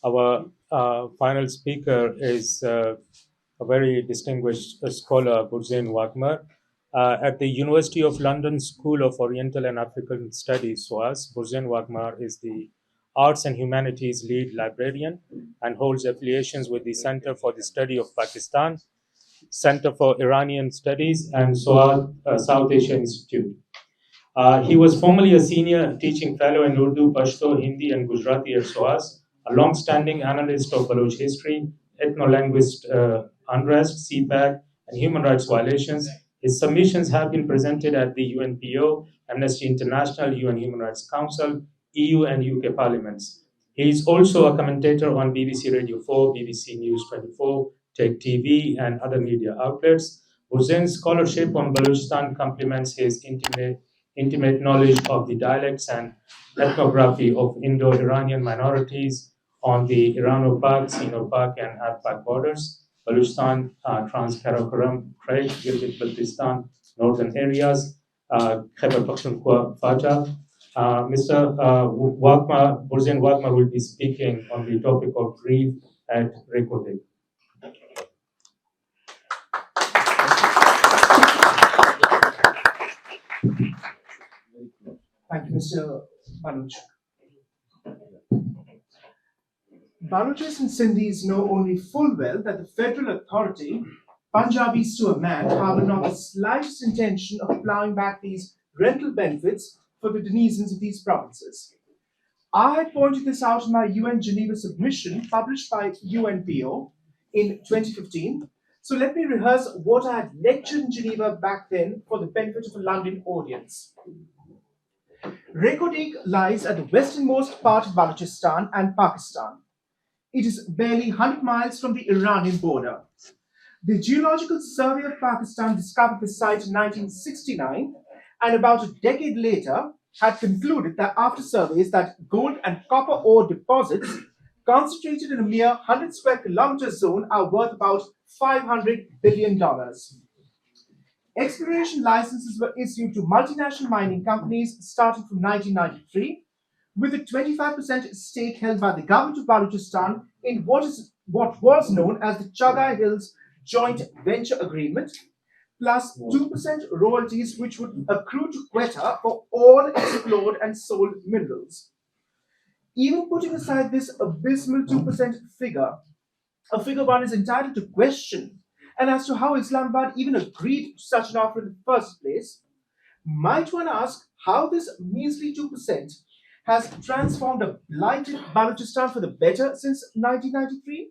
Our final speaker is a very distinguished scholar, Burzine Waghmar. At the University of London School of Oriental and African Studies, SOAS, Burzine Waghmar is the Arts and Humanities Lead Librarian and holds affiliations with the Centre for the Study of Pakistan, Centre for Iranian Studies, and SOAS South Asia Institute. He was formerly a senior teaching fellow in Urdu, Pashto, Hindi, and Gujarati at SOAS, a long-standing analyst of Baloch history, ethno-linguistic unrest, CPAC, and human rights violations. His submissions have been presented at the UNPO, Amnesty International, UN Human Rights Council, EU and UK parliaments. He is also a commentator on BBC Radio 4, BBC News 24, Tech TV, and other media outlets. Burzine's scholarship on Balochistan complements his intimate knowledge of the dialects and ethnography of Indo-Iranian minorities on the Irano-Pak, Sino-Pak, and Af-Pak borders, Balochistan, Trans-Karakoram Tract, Gilgit-Baltistan, northern areas, Khyber-Pakhtunkhwa, Fata. Mr. Waghmar, Burzine Waghmar will be speaking on the topic of grief at Reko Diq. Thank you, Mr. Baloch. Balochis and Sindhis know only full well that the federal authority, Punjabis to a man, harbor not the slightest intention of plowing back these rental benefits for the denizens of these provinces. I had pointed this out in my UN Geneva submission published by UNPO in 2015. So let me rehearse what I had lectured in Geneva back then for the benefit of a London audience. Reko Diq lies at the westernmost part of Balochistan and Pakistan. It is barely 100 miles from the Iranian border. The Geological Survey of Pakistan discovered the site in 1969 and about a decade later had concluded that after surveys that gold and copper ore deposits concentrated in a mere 100 square kilometer zone are worth about $500 billion. Exploration licenses were issued to multinational mining companies starting from 1993, with a 25% stake held by the government of Balochistan in what was known as the Chagai Hills Joint Venture Agreement, plus 2% royalties which would accrue to Quetta for all explored and sold minerals. Even putting aside this abysmal 2% figure, a figure one is entitled to question, and as to how Islamabad even agreed to such an offer in the first place, might one ask how this measly 2% has transformed a blighted Balochistan for the better since 1993?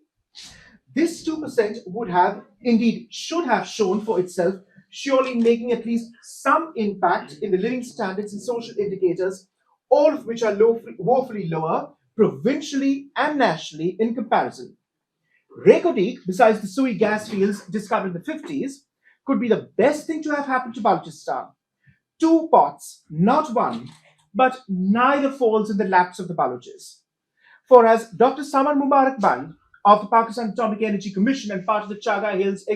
This 2% would have, indeed should have shown for itself, surely making at least some impact in the living standards and social indicators, all of which are woefully lower, provincially and nationally in comparison. Reko Diq, besides the Sui gas fields discovered in the 50s, could be the best thing to have happened to Balochistan. Two pots, not one, but neither falls in the laps of the Balochis. For as Dr. Saman Mubarak Band of the Pakistan Atomic Energy Commission and part of the Chagai Hills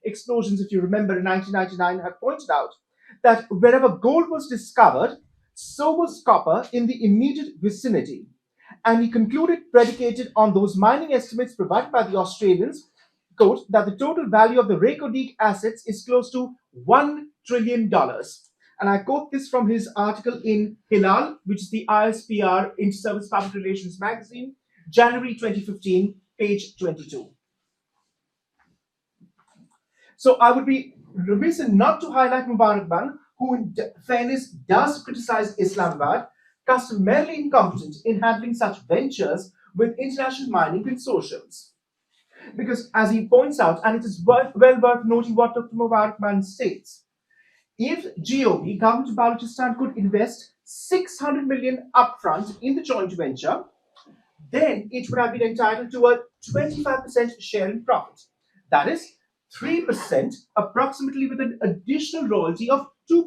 explosions, if you remember, in 1999, have pointed out that wherever gold was discovered, so was copper in the immediate vicinity. And he concluded, predicated on those mining estimates provided by the Australians, quote, that the total value of the Reko Diq assets is close to $1 trillion. And I quote this from his article in Hilal, which is the ISPR Inter-Service Public Relations magazine, January 2015, page 22. So I would be remiss not to highlight Mubarak Band, who in fairness does criticize Islamabad, customarily incompetent in handling such ventures with international mining consortiums. Because as he points out, and it is well worth noting what Dr. Mubarak Band states, if GOB, Government of Balochistan, could invest $600 million upfront in the joint venture, then it would have been entitled to a 25% share in profit. That is 3%, approximately with an additional royalty of 2%.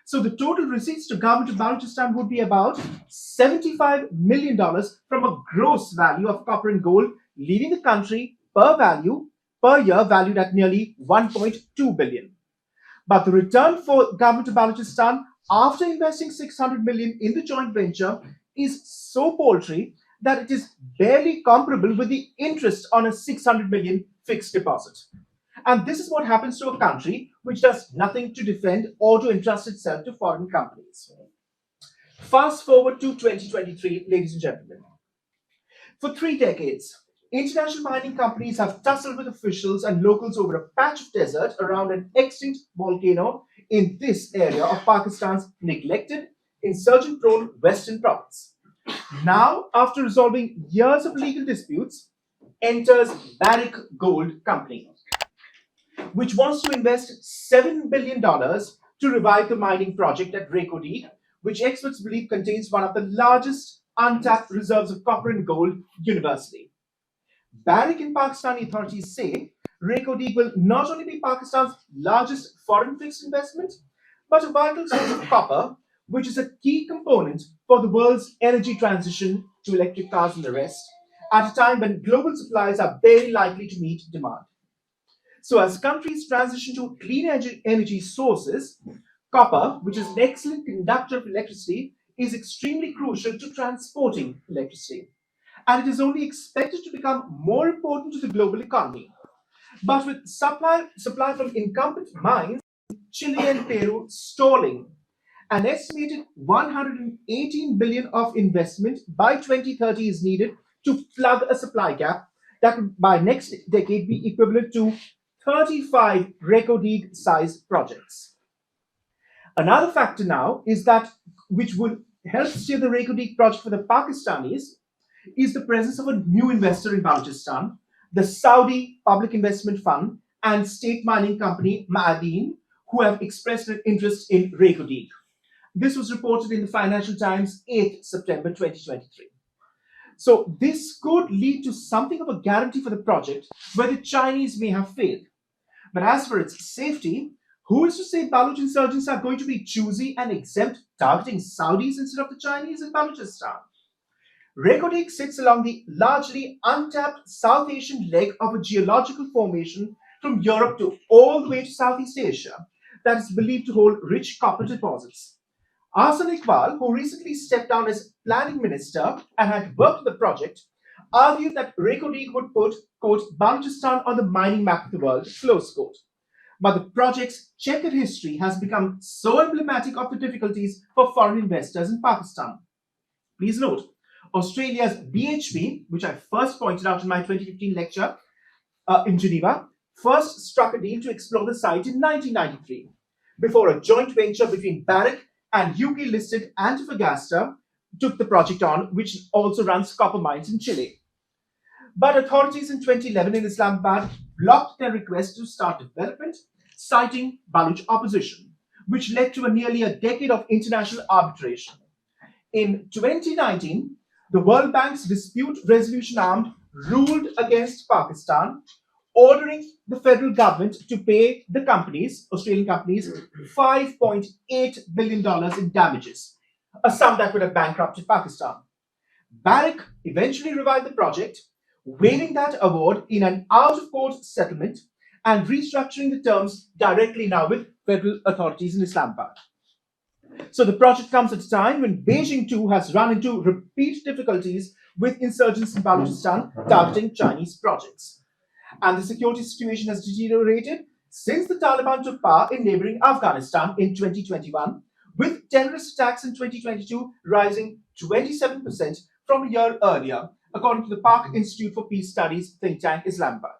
So the total receipts to Government of Balochistan would be about $75 million from a gross value of copper and gold leaving the country per year valued at nearly $1.2 billion. But the return for Government of Balochistan after investing $600 million in the joint venture is so paltry that it is barely comparable with the interest on a 600 million fixed deposit. And this is what happens to a country which does nothing to defend or to entrust itself to foreign companies. Fast forward to 2023, ladies and gentlemen. For 3 decades, international mining companies have tussled with officials and locals over a patch of desert around an extinct volcano in this area of Pakistan's neglected, insurgent-prone Western province. Now, after resolving years of legal disputes, enters Barrick Gold Company, which wants to invest $7 billion to revive the mining project at Reko Diq, which experts believe contains one of the largest untapped reserves of copper and gold universally. Barrick and Pakistani authorities say Reko Diq will not only be Pakistan's largest foreign fixed investment, but a vital source of copper, which is a key component for the world's energy transition to electric cars and the rest, at a time when global supplies are very likely to meet demand. So as countries transition to clean energy sources, copper, which is an excellent conductor of electricity, is extremely crucial to transporting electricity. And it is only expected to become more important to the global economy. But with supply from incumbent mines, Chile and Peru stalling, an estimated 118 billion of investment by 2030 is needed to plug a supply gap that would by next decade be equivalent to 35 Reko Diq sized projects. Another factor now is that which would help steer the Reko Diq project for the Pakistanis is the presence of a new investor in Balochistan, the Saudi Public Investment Fund and state mining company Ma'adin, who have expressed an interest in Reko Diq. This was reported in the Financial Times 8th September 2023. So this could lead to something of a guarantee for the project where the Chinese may have failed. But as for its safety, who is to say Baloch insurgents are going to be choosy and exempt, targeting Saudis instead of the Chinese in Balochistan? Reko Diq sits along the largely untapped South Asian leg of a geological formation from Europe to all the way to Southeast Asia that is believed to hold rich copper deposits. Arsan Iqbal, who recently stepped down as planning minister and had worked on the project, argued that Reko Diq would put, quote, Balochistan on the mining map of the world, close quote. But the project's checkered history has become so emblematic of the difficulties for foreign investors in Pakistan. Please note, Australia's BHP, which I first pointed out in my 2015 lecture in Geneva, first struck a deal to explore the site in 1993, before a joint venture between Barrick and UK-listed Antofagasta took the project on, which also runs copper mines in Chile. But authorities in 2011 in Islamabad blocked their request to start development, citing Baloch opposition, which led to nearly a decade of international arbitration. In 2019, the World Bank's dispute resolution arm ruled against Pakistan, ordering the federal government to pay the companies, Australian companies, $5.8 billion in damages, a sum that would have bankrupted Pakistan. Barrick eventually revived the project, waiving that award in an out-of-court settlement and restructuring the terms directly now with federal authorities in Islamabad. So the project comes at a time when Beijing too has run into repeat difficulties with insurgents in Balochistan targeting Chinese projects. And the security situation has deteriorated since the Taliban took power in neighboring Afghanistan in 2021, with terrorist attacks in 2022 rising 27% from a year earlier, according to the Pak Institute for Peace Studies think tank Islamabad.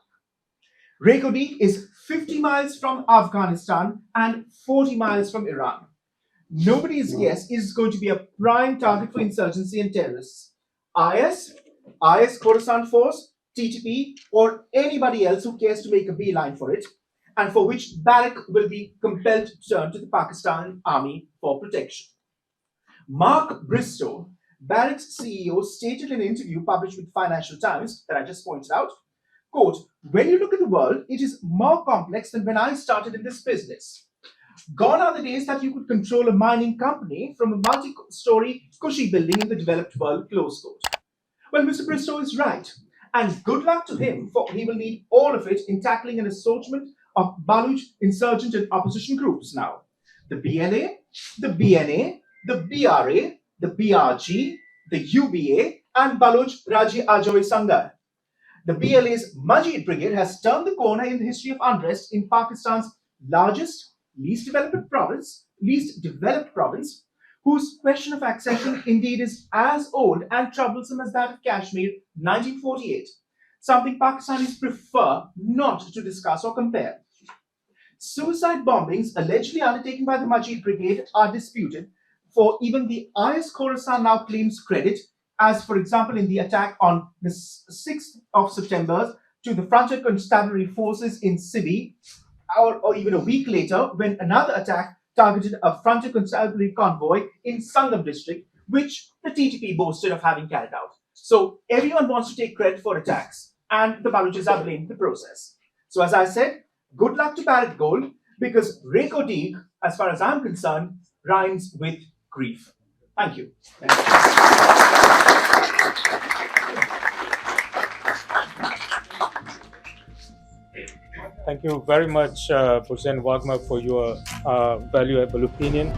Reko Diq is 50 miles from Afghanistan and 40 miles from Iran. Nobody's guess is going to be a prime target for insurgency and terrorists. IS Khorasan Force, TTP, or anybody else who cares to make a beeline for it, and for which Barrick will be compelled to turn to the Pakistan Army for protection. Mark Bristow, Barrick's CEO, stated in an interview published with Financial Times that I just pointed out, quote, when you look at the world, it is more complex than when I started in this business. Gone are the days that you could control a mining company from a multi-story cushy building in the developed world, close quote. Well, Mr. Bristow is right, and good luck to him, for he will need all of it in tackling an assortment of Baloch insurgent and opposition groups now. The BLA, the BNA, the BRA, the BRG, the UBA, and Baloch Raji Ajoy Sangar. The BLA's Majid Brigade has turned the corner in the history of unrest in Pakistan's largest, least developed province, whose question of accession indeed is as old and troublesome as that of Kashmir 1948, something Pakistanis prefer not to discuss or compare. Suicide bombings allegedly undertaken by the Majid Brigade are disputed, for even the IS Khorasan now claims credit, as for example in the attack on the 6th of September to the Frontier Constabulary Forces in Sibi, or even a week later when another attack targeted a Frontier Constabulary convoy in Sangam district, which the TTP boasted of having carried out. So everyone wants to take credit for attacks, and the Balochis are blamed in the process. So as I said, good luck to Parrot Gold, because Reko Diq, as far as I'm concerned, rhymes with grief. Thank you. Thank you very much, Burzine Waghmar, for your valuable opinion.